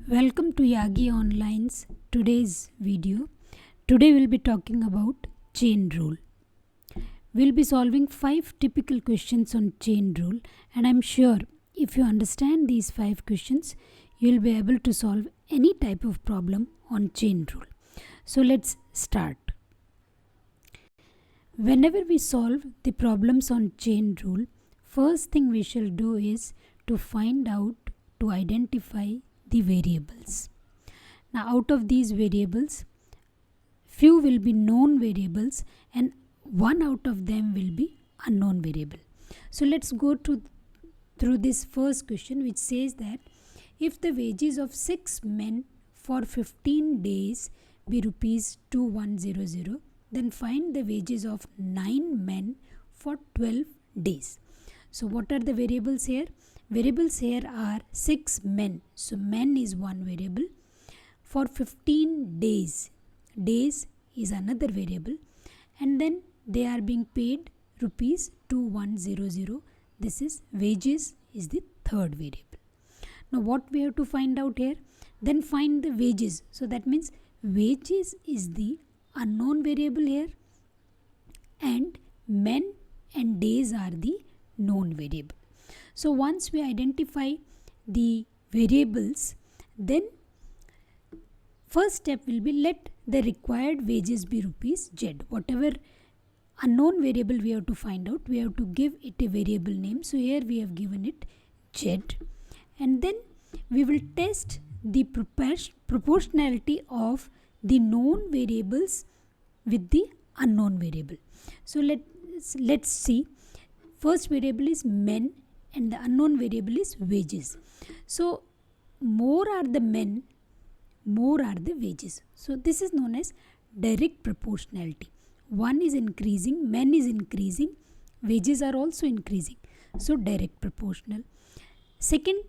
Welcome to Yagi Online's today's video. Today we'll be talking about chain rule. We'll be solving 5 typical questions on chain rule, and I'm sure if you understand these 5 questions, you'll be able to solve any type of problem on chain rule. So let's start. Whenever we solve the problems on chain rule, first thing we shall do is to identify the variables. Now out of these variables, few will be known variables and one out of them will be unknown variable. So let's go through this first question, which says that if the wages of 6 men for 15 days be rupees 2100, then find the wages of 9 men for 12 days. So what are the variables here? Variables here are 6 men. So men is one variable. For 15 days, days is another variable. And then they are being paid rupees 2100. This is wages is the third variable. Now what we have to find out here? Then find the wages. So that means wages is the unknown variable here. And men and days are the known variable. So once we identify the variables, then first step will be let the required wages be rupees Z. Whatever unknown variable we have to find out, we have to give it a variable name. So here we have given it Z. And then we will test the proportionality of the known variables with the unknown variable. So let's see. First variable is men and the unknown variable is wages. So more are the men, more are the wages. So this is known as direct proportionality. One is increasing, men is increasing, wages are also increasing. So direct proportional. Second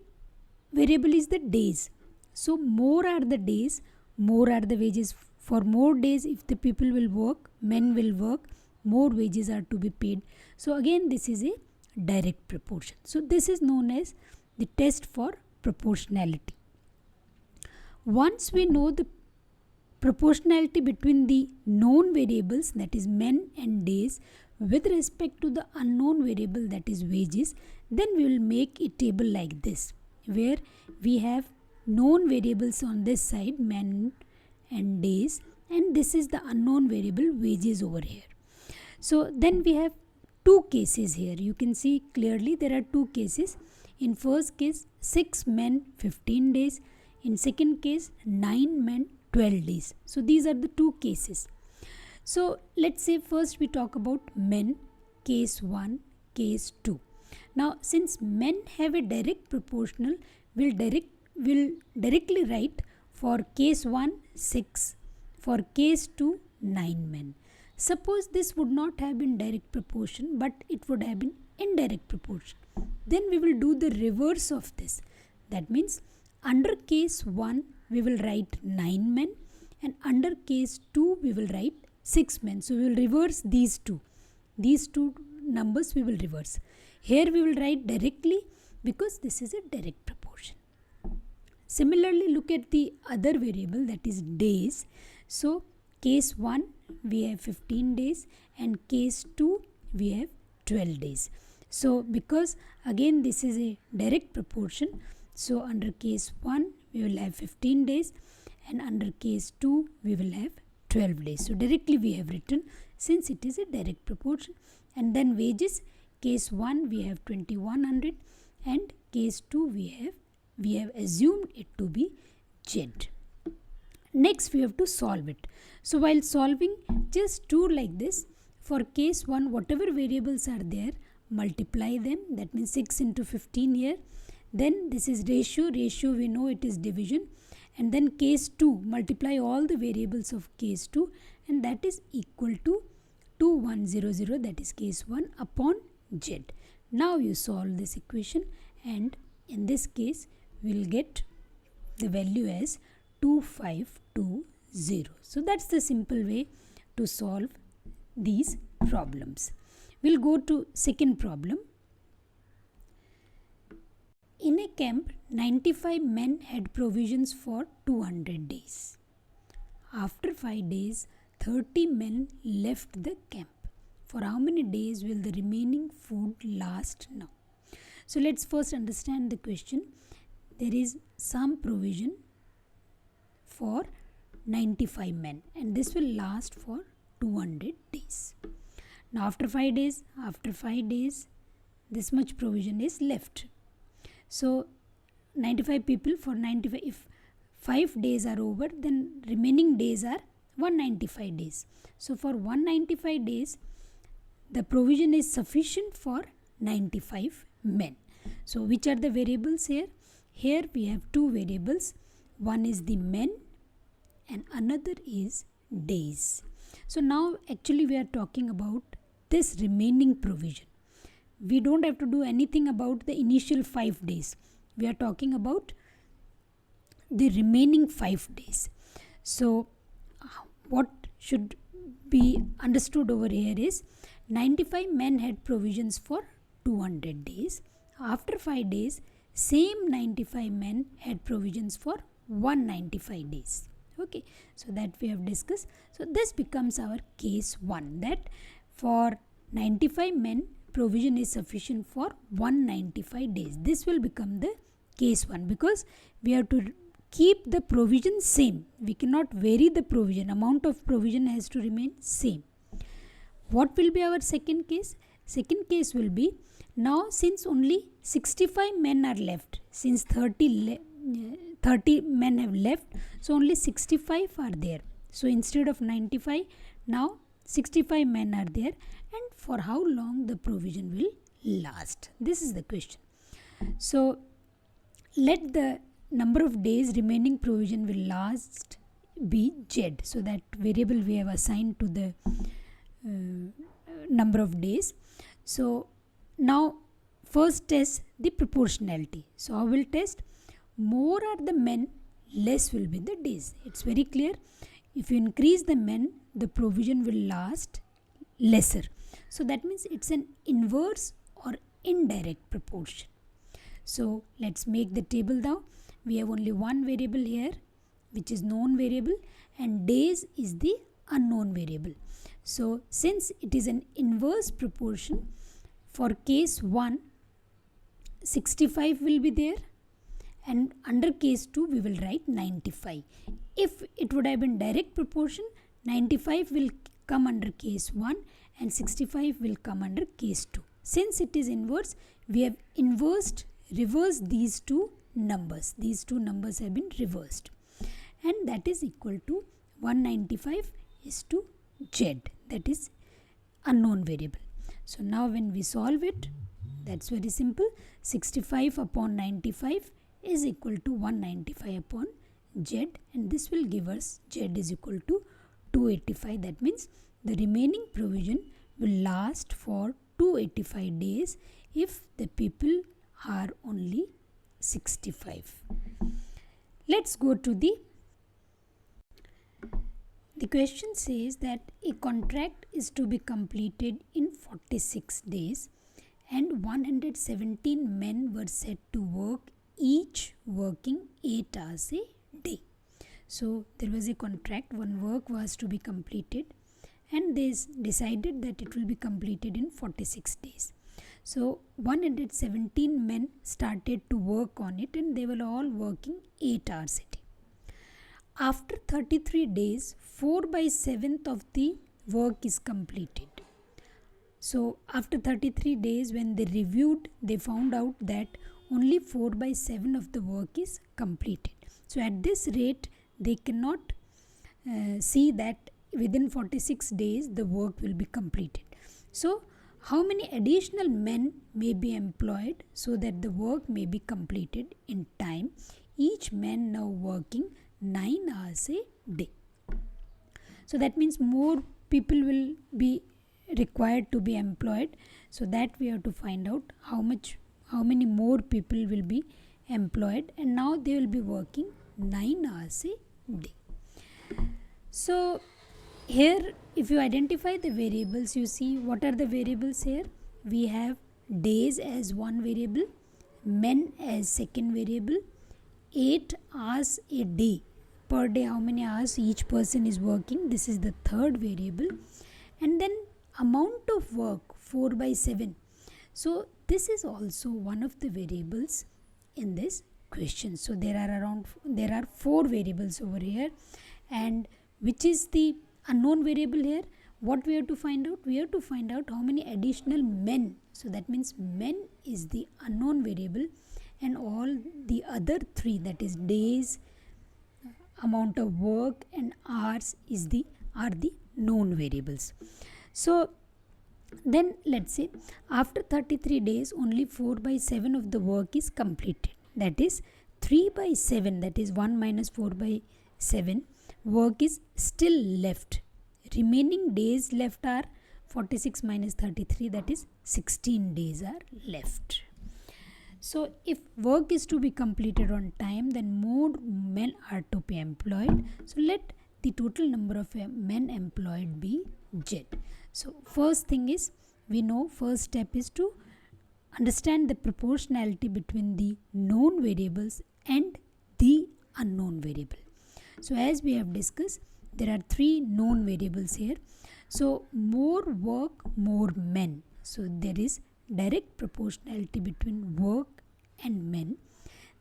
variable is the days. So more are the days, more are the wages. For more days, if the people will work, men will work, more wages are to be paid. So again this is a direct proportion. So this is known as the test for proportionality. Once we know the proportionality between the known variables, that is men and days, with respect to the unknown variable, that is wages, then we will make a table like this, where we have known variables on this side, men and days, and this is the unknown variable, wages, over here. So then we have two cases here. You can see clearly there are two cases. In first case 6 men 15 days. In second case 9 men 12 days. So these are the two cases. So let's say first we talk about men, case 1, case 2. Now since men have a direct proportional, we'll directly write for case 1 6, for case 2 9 men. Suppose this would not have been direct proportion, but it would have been indirect proportion. Then we will do the reverse of this. That means under case 1 we will write 9 men and under case 2 we will write 6 men. So we will reverse these two. These two numbers we will reverse. Here we will write directly because this is a direct proportion. Similarly, look at the other variable, that is days. So case 1 we have 15 days and case 2 we have 12 days. So because again this is a direct proportion, so under case 1 we will have 15 days and under case 2 we will have 12 days. So directly we have written since it is a direct proportion. And then wages, case 1 we have 2100 and case 2 we have assumed it to be Z. Next we have to solve it. So while solving, just do like this. For case 1, whatever variables are there, multiply them. That means 6 into 15 here. Then this is ratio. Ratio we know it is division. And then case 2, multiply all the variables of case 2 and that is equal to 2100, that is case 1, upon Z. Now you solve this equation and in this case we will get the value as 2520. So that's the simple way to solve these problems. We'll go to second problem. in a camp, 95 men had provisions for 200 days. After 5 days, 30 men left the camp. For how many days will the remaining food last now? So let's first understand the question. There is some provision for 95 men and this will last for 200 days. Now after 5 days, this much provision is left. So 95 people for 95, if 5 days are over, then remaining days are 195 days. So for 195 days, the provision is sufficient for 95 men. So which are the variables here? Here we have two variables. One is the men and another is days. So now actually we are talking about this remaining provision. We don't have to do anything about the initial 5 days. We are talking about the remaining 5 days. So what should be understood over here is 95 men had provisions for 200 days. After 5 days, same 95 men had provisions for 195 days. Okay, so that we have discussed. So this becomes our case 1, that for 95 men provision is sufficient for 195 days. This will become the case 1 because we have to keep the provision same. We cannot vary the provision. Amount of provision has to remain same. What will be our second case? Second case will be, now since only 65 men are left, since 30 men have left, so only 65 are there. So instead of 95, now 65 men are there, and for how long the provision will last? This is the question. So let the number of days remaining provision will last be Z. So that variable we have assigned to the number of days. So now first test the proportionality. So how will test? More are the men, less will be the days. It's very clear. If you increase the men, the provision will last lesser. So that means it's an inverse or indirect proportion. So let's make the table now. We have only one variable here, which is known variable, and days is the unknown variable. So since it is an inverse proportion, for case 1, 65 will be there, and under case 2 we will write 95. If it would have been direct proportion, 95 will come under case 1 and 65 will come under case 2. Since it is inverse, we have reversed these two numbers. These two numbers have been reversed, and that is equal to 195 is to Z, that is unknown variable. So now when we solve it, that's very simple. 65 upon 95 is equal to 195 upon Z, and this will give us Z is equal to 285. That means the remaining provision will last for 285 days if the people are only 65. Let's go to the question says that a contract is to be completed in 46 days and 117 men were set to work, each working 8 hours a day. So there was a contract, one work was to be completed, and they decided that it will be completed in 46 days. So 117 men started to work on it, and they were all working 8 hours a day. After 33 days, 4/7 of the work is completed. So after 33 days, when they reviewed, they found out that only 4/7 of the work is completed. So at this rate, they cannot see that within 46 days the work will be completed. So how many additional men may be employed so that the work may be completed in time? Each man now working 9 hours a day. So that means more people will be required to be employed. So that we have to find out how many more people will be employed, and now they will be working 9 hours a day. So here if you identify the variables, you see what are the variables here. We have days as one variable, men as second variable, 8 hours a day. Per day, how many hours each person is working, this is the third variable. And then amount of work, 4 by 7. So this is also one of the variables in this question. So there are 4 variables over here, and which is the unknown variable here? What we have to find out? We have to find out how many additional men. So that means men is the unknown variable, and all the other 3, that is days, amount of work and hours are the known variables. So then let's say after 33 days only 4 by 7 of the work is completed, that is 3 by 7, that is 1 minus 4 by 7 work is still left. Remaining days left are 46 minus 33, that is 16 days are left. So if work is to be completed on time, then more men are to be employed. So let the total number of men employed be Z. So first thing is, we know first step is to understand the proportionality between the known variables and the unknown variable. So as we have discussed, there are 3 known variables here. So more work, more men. So there is direct proportionality between work and men.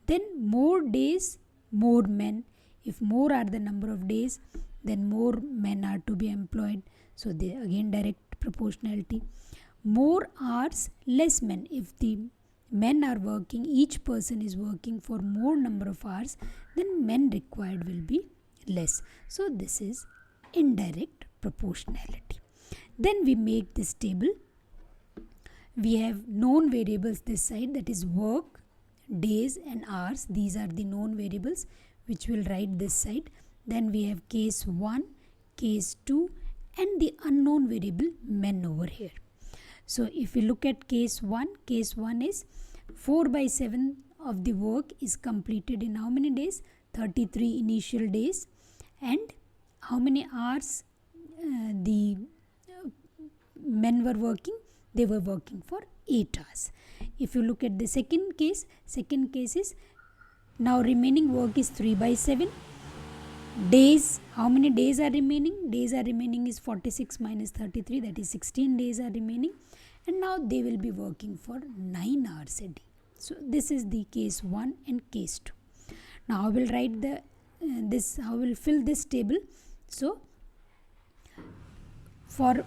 Then more days, more men. If more are the number of days, then more men are to be employed. So there again direct proportionality. More hours, less men. If the men are working, each person is working for more number of hours, then men required will be less. So this is indirect proportionality. Then we make this table. We have known variables this side, that is work, days and hours. These are the known variables which we'll write this side. Then we have case 1, case 2 and the unknown variable men over here. So if we look at case 1 is 4 by 7 of the work is completed in how many days? 33 initial days. And how many hours the men were working? They were working for 8 hours. If you look at the second case is now remaining work is 3 by 7. Days, how many days are remaining? Days are remaining is 46 minus 33, that is 16 days are remaining. And now they will be working for 9 hours a day. So this is the case 1 and case 2. Now I will write I will fill this table. So for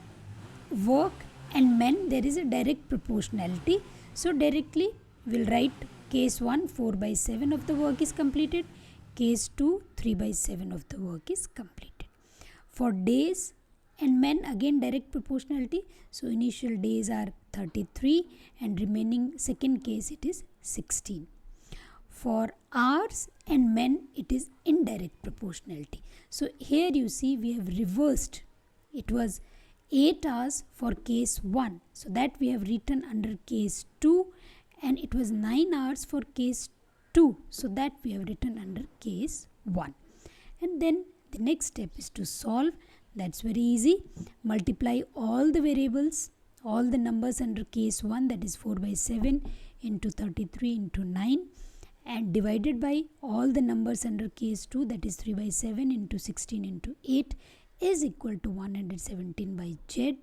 work and men there is a direct proportionality. So directly we will write case 1 4 by 7 of the work is completed. Case 2 3 by 7 of the work is completed. For days and men again direct proportionality. So initial days are 33 and remaining second case it is 16. For hours and men it is indirect proportionality. So here you see we have reversed. It was 8 hours for case 1. So that we have written under case 2, and it was 9 hours for case 2. So that we have written under case 1. And then the next step is to solve. That's very easy. Multiply all the variables, all the numbers under case 1, that is 4 by 7 into 33 into 9, and divided by all the numbers under case 2, that is 3 by 7 into 16 into 8 is equal to 117 by Z.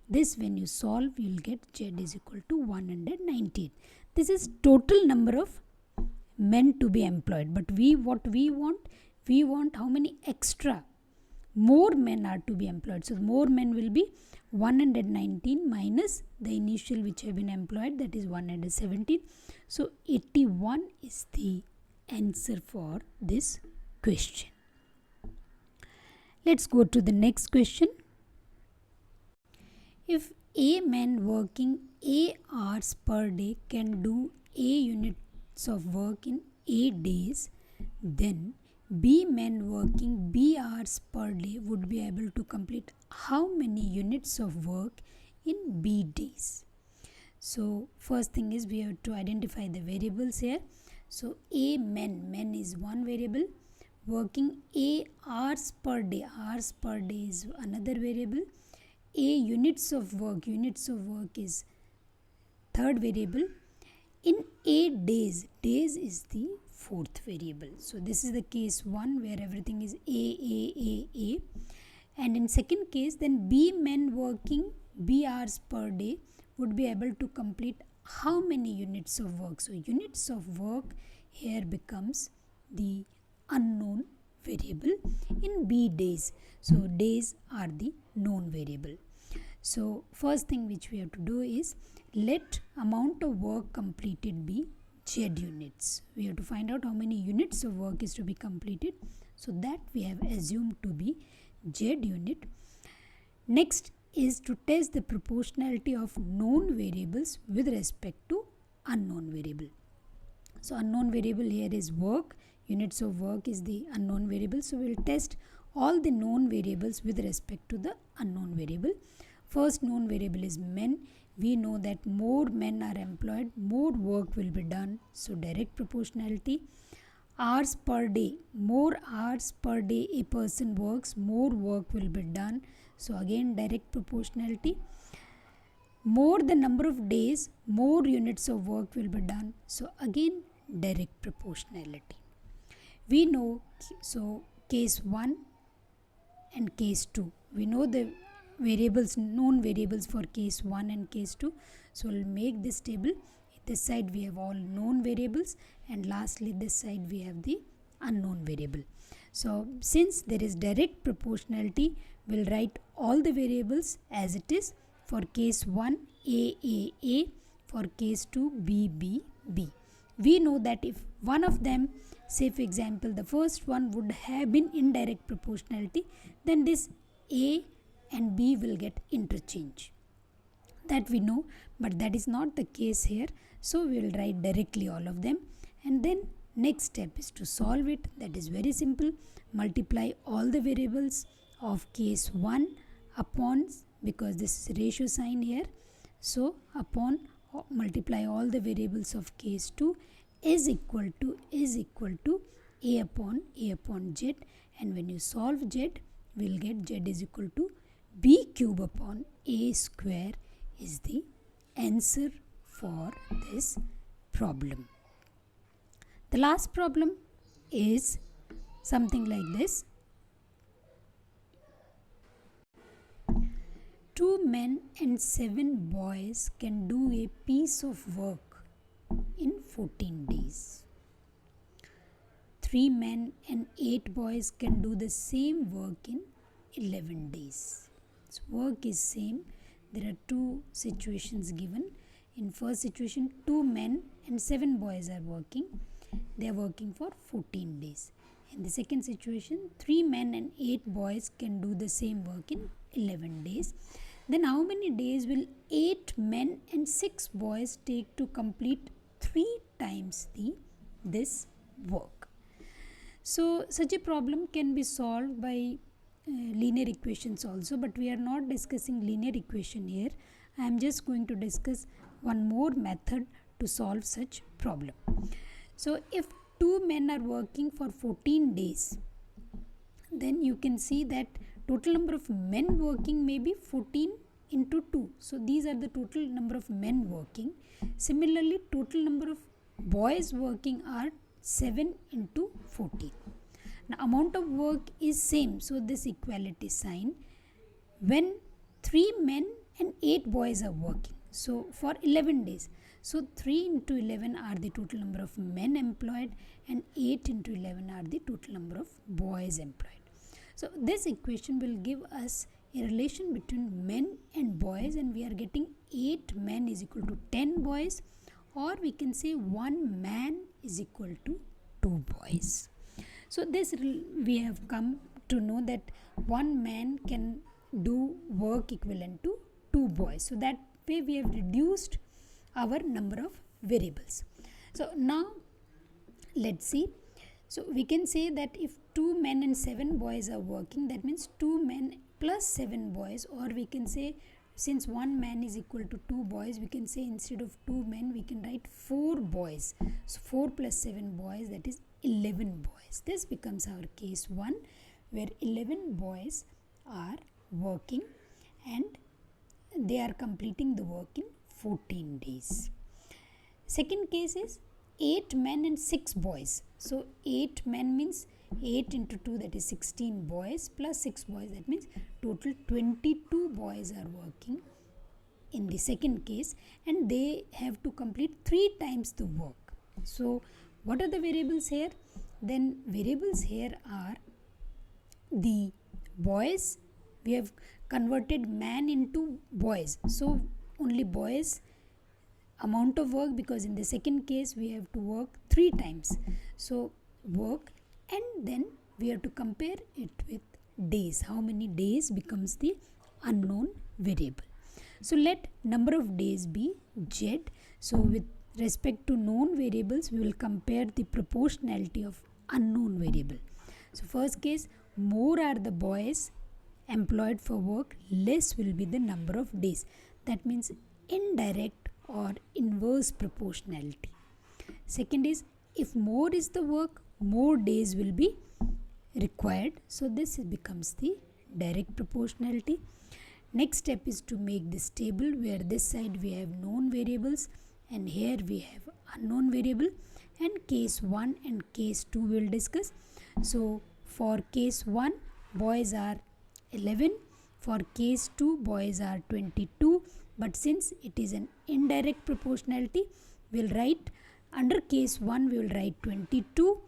This when you solve you will get Z is equal to 119. This is total number of men to be employed. But we want how many extra? More men are to be employed. So more men will be 119 minus the initial which have been employed, that is 117. So 81 is the answer for this question. Let's go to the next question. If A man working A hours per day can do A units of work in A days, then B men working B hours per day would be able to complete how many units of work in B days? So first thing is we have to identify the variables here. So A men is one variable. Working A hours per day is another variable. A units of work is third variable. in 8 days, days is the fourth variable. So this is the case 1 where everything is A. And in second case, then B men working B hours per day would be able to complete how many units of work. So units of work here becomes the unknown variable in B days. So days are the known variable. So first thing which we have to do is let amount of work completed be Z units. We have to find out how many units of work is to be completed. So that we have assumed to be Z unit. Next is to test the proportionality of known variables with respect to unknown variable. So unknown variable here is work. Units of work is the unknown variable. So we will test all the known variables with respect to the unknown variable. First known variable is men. We know that more men are employed, more work will be done. So direct proportionality. Hours per day. More hours per day a person works, more work will be done. So again direct proportionality. More the number of days, more units of work will be done. So again direct proportionality. We know, so case 1 and case 2. We know the variables, known variables for case 1 and case 2. So we'll make this table. This side we have all known variables, and lastly this side we have the unknown variable. So since there is direct proportionality, we'll write all the variables as it is. For case 1 A, for case 2 B. We know that if one of them, say for example the first one would have been indirect proportionality, then this A and B will get interchange. That we know, but that is not the case here. So we will write directly all of them, and then next step is to solve it. That is very simple. Multiply all the variables of case 1 upon, because this is ratio sign here, so upon multiply all the variables of case 2 is equal to A upon Z, and when you solve Z, we will get Z is equal to B cube upon A square is the answer for this problem. The last problem is something like this. 2 men and 7 boys can do a piece of work in 14 days. 3 men and 8 boys can do the same work in 11 days. So work is same. There are two situations given. In first situation, 2 men and 7 boys are working. They are working for 14 days. In the second situation, 3 men and 8 boys can do the same work in 11 days. Then how many days will 8 men and 6 boys take to complete 3 times this work? So such a problem can be solved by linear equations also, but we are not discussing linear equation here. I am just going to discuss one more method to solve such problem. So if 2 men are working for 14 days, then you can see that total number of men working may be 14 into 2. So these are the total number of men working. Similarly, total number of boys working are 7 into 14. Now amount of work is same, so this equality sign. When 3 men and 8 boys are working, so for 11 days, so 3 into 11 are the total number of men employed, and 8 into 11 are the total number of boys employed. So this equation will give us a relation between men and boys, and we are getting 8 men is equal to 10 boys, or we can say 1 man is equal to 2 boys. So this we have come to know that 1 man can do work equivalent to 2 boys. So that way we have reduced our number of variables. So now let's see. So we can say that if 2 men and 7 boys are working, that means 2 men plus 7 boys, or we can say since 1 man is equal to 2 boys, we can say instead of 2 men we can write 4 boys. So 4 plus 7 boys, that is 11 boys. This becomes our case 1, where 11 boys are working and they are completing the work in 14 days. Second case is 8 men and 6 boys. So 8 men means 8 into 2, that is 16 boys, plus 6 boys, that means total 22 boys are working in the second case, and they have to complete 3 times the work. So what are the variables here? Then variables here are the boys. We have converted man into boys, so only boys amount of work, because in the second case we have to work 3 times. So work, and then we have to compare it with days. How many days becomes the unknown variable. So let number of days be Z. So with respect to known variables, we will compare the proportionality of unknown variable. So first case, more are the boys employed for work, less will be the number of days. That means indirect or inverse proportionality. Second is, if more is the work, more days will be required. So this becomes the direct proportionality. Next step is to make this table, where this side we have known variables and here we have unknown variable, and case 1 and case 2 we will discuss. So for case 1, boys are 11, for case 2 boys are 22, but since it is an indirect proportionality, we will write under case 1 we will write 22,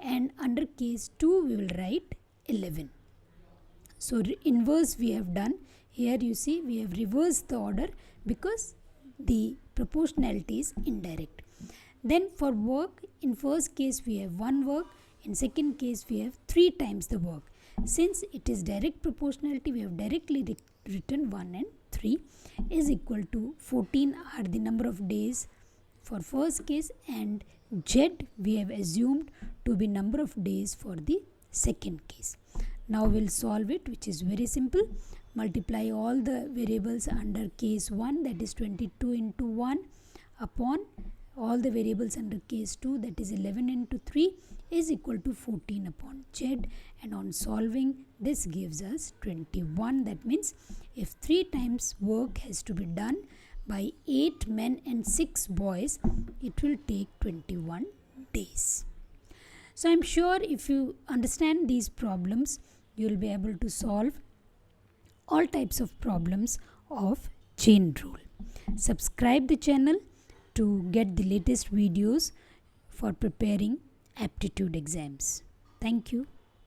and under case 2 we will write 11. So inverse we have done. Here you see we have reversed the order because the proportionality is indirect. Then for work, in first case we have 1 work, in second case we have 3 times the work. Since it is direct proportionality, we have directly written 1 and 3 is equal to 14 are the number of days for first case, and Z we have assumed to be number of days for the second case. Now we'll solve it, which is very simple. Multiply all the variables under case 1, that is 22 into 1, upon all the variables under case 2, that is 11 into 3, is equal to 14 upon Z, and on solving this gives us 21. That means if 3 times work has to be done by 8 men and 6 boys, it will take 21 days. So I am sure if you understand these problems, you will be able to solve all types of problems of chain rule. Subscribe the channel to get the latest videos for preparing aptitude exams. Thank you.